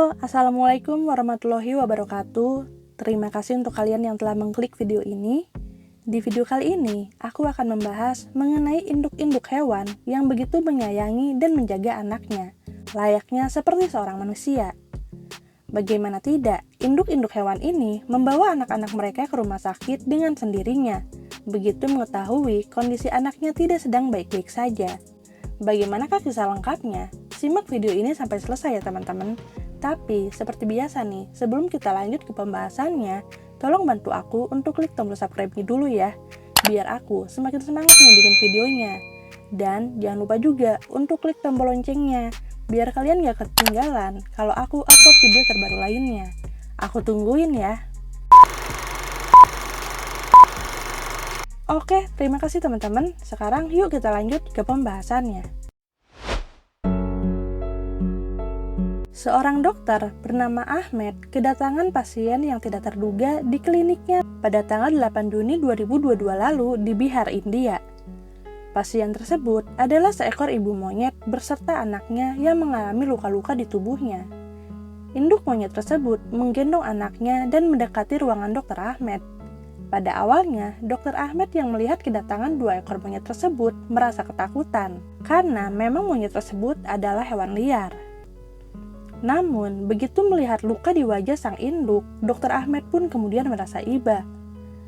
Halo, Assalamualaikum warahmatullahi wabarakatuh. Terima kasih untuk kalian yang telah mengklik video ini. Di video kali ini, aku akan membahas mengenai induk-induk hewan yang begitu menyayangi dan menjaga anaknya, layaknya seperti seorang manusia. Bagaimana tidak, induk-induk hewan ini membawa anak-anak mereka ke rumah sakit dengan sendirinya, begitu mengetahui kondisi anaknya tidak sedang baik-baik saja. Bagaimanakah kisah lengkapnya? Simak video ini sampai selesai ya teman-teman. Tapi, seperti biasa nih, sebelum kita lanjut ke pembahasannya, tolong bantu aku untuk klik tombol subscribe-nya dulu ya, biar aku semakin semangat nih bikin videonya. Dan jangan lupa juga untuk klik tombol loncengnya, biar kalian gak ketinggalan kalau aku upload video terbaru lainnya. Aku tungguin ya. Oke, terima kasih teman-teman. Sekarang yuk kita lanjut ke pembahasannya. Seorang dokter bernama Ahmed kedatangan pasien yang tidak terduga di kliniknya pada tanggal 8 Juni 2022 lalu di Bihar, India. Pasien tersebut adalah seekor ibu monyet beserta anaknya yang mengalami luka-luka di tubuhnya. Induk monyet tersebut menggendong anaknya dan mendekati ruangan dokter Ahmed. Pada awalnya, dokter Ahmed yang melihat kedatangan dua ekor monyet tersebut merasa ketakutan, karena memang monyet tersebut adalah hewan liar. Namun, begitu melihat luka di wajah sang induk, dokter Ahmed pun kemudian merasa iba.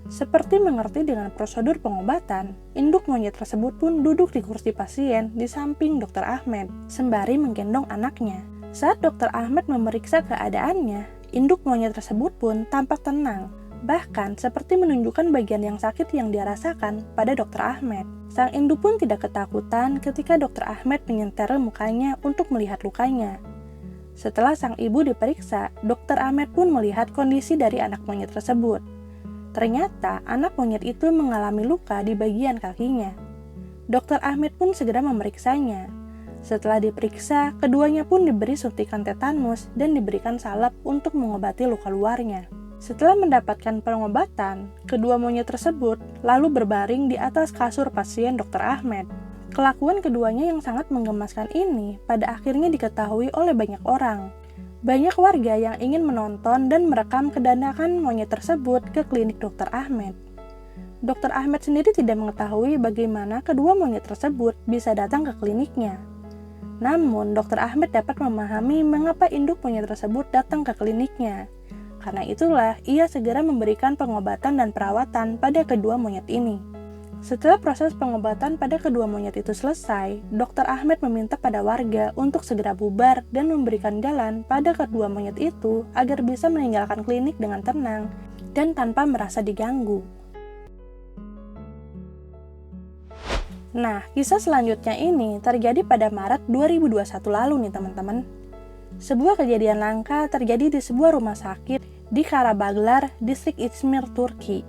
Seperti mengerti dengan prosedur pengobatan, induk monyet tersebut pun duduk di kursi pasien di samping dokter Ahmed, sembari menggendong anaknya. Saat dokter Ahmed memeriksa keadaannya, induk monyet tersebut pun tampak tenang, bahkan seperti menunjukkan bagian yang sakit yang dia rasakan pada dokter Ahmed. Sang induk pun tidak ketakutan ketika dokter Ahmed menyenterel mukanya untuk melihat lukanya. Setelah sang ibu diperiksa, dokter Ahmed pun melihat kondisi dari anak monyet tersebut. Ternyata anak monyet itu mengalami luka di bagian kakinya. Dokter Ahmed pun segera memeriksanya. Setelah diperiksa, keduanya pun diberi suntikan tetanus dan diberikan salep untuk mengobati luka luarnya. Setelah mendapatkan pengobatan, kedua monyet tersebut lalu berbaring di atas kasur pasien dokter Ahmed. Kelakuan keduanya yang sangat menggemaskan ini pada akhirnya diketahui oleh banyak orang. Banyak warga yang ingin menonton dan merekam kedatangan monyet tersebut ke klinik dokter Ahmed. Dokter Ahmed sendiri tidak mengetahui bagaimana kedua monyet tersebut bisa datang ke kliniknya. Namun, dokter Ahmed dapat memahami mengapa induk monyet tersebut datang ke kliniknya. Karena itulah, ia segera memberikan pengobatan dan perawatan pada kedua monyet ini. Setelah proses pengobatan pada kedua monyet itu selesai, dokter Ahmed meminta pada warga untuk segera bubar dan memberikan jalan pada kedua monyet itu agar bisa meninggalkan klinik dengan tenang dan tanpa merasa diganggu. Nah, kisah selanjutnya ini terjadi pada Maret 2021 lalu nih teman-teman. Sebuah kejadian langka terjadi di sebuah rumah sakit di Karabaglar, distrik Izmir, Turki,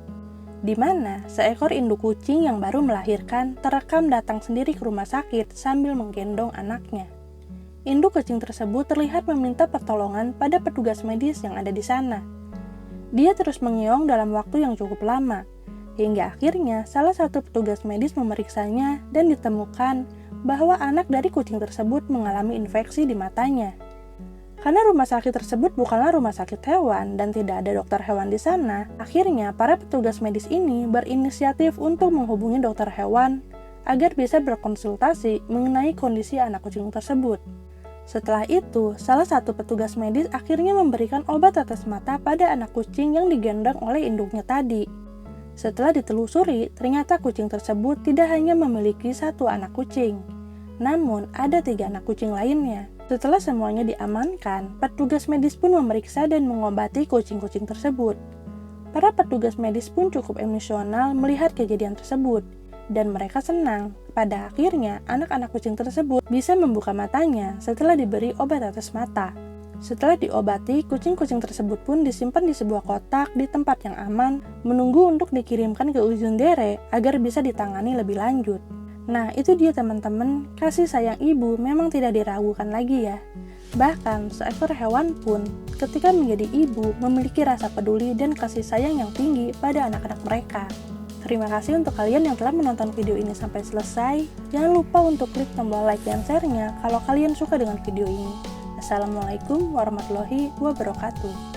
di mana seekor induk kucing yang baru melahirkan terekam datang sendiri ke rumah sakit sambil menggendong anaknya. Induk kucing tersebut terlihat meminta pertolongan pada petugas medis yang ada di sana. Dia terus mengeong dalam waktu yang cukup lama, hingga akhirnya salah satu petugas medis memeriksanya dan ditemukan bahwa anak dari kucing tersebut mengalami infeksi di matanya. Karena rumah sakit tersebut bukanlah rumah sakit hewan dan tidak ada dokter hewan di sana, akhirnya para petugas medis ini berinisiatif untuk menghubungi dokter hewan agar bisa berkonsultasi mengenai kondisi anak kucing tersebut. Setelah itu, salah satu petugas medis akhirnya memberikan obat tetes mata pada anak kucing yang digendong oleh induknya tadi. Setelah ditelusuri, ternyata kucing tersebut tidak hanya memiliki satu anak kucing, namun ada 3 anak kucing lainnya. Setelah semuanya diamankan, petugas medis pun memeriksa dan mengobati kucing-kucing tersebut. Para petugas medis pun cukup emosional melihat kejadian tersebut, dan mereka senang. Pada akhirnya, anak-anak kucing tersebut bisa membuka matanya setelah diberi obat tetes mata. Setelah diobati, kucing-kucing tersebut pun disimpan di sebuah kotak di tempat yang aman, menunggu untuk dikirimkan ke ujung dere agar bisa ditangani lebih lanjut. Nah, itu dia teman-teman, kasih sayang ibu memang tidak diragukan lagi ya. Bahkan, seekor hewan pun ketika menjadi ibu memiliki rasa peduli dan kasih sayang yang tinggi pada anak-anak mereka. Terima kasih untuk kalian yang telah menonton video ini sampai selesai. Jangan lupa untuk klik tombol like dan share-nya kalau kalian suka dengan video ini. Assalamualaikum warahmatullahi wabarakatuh.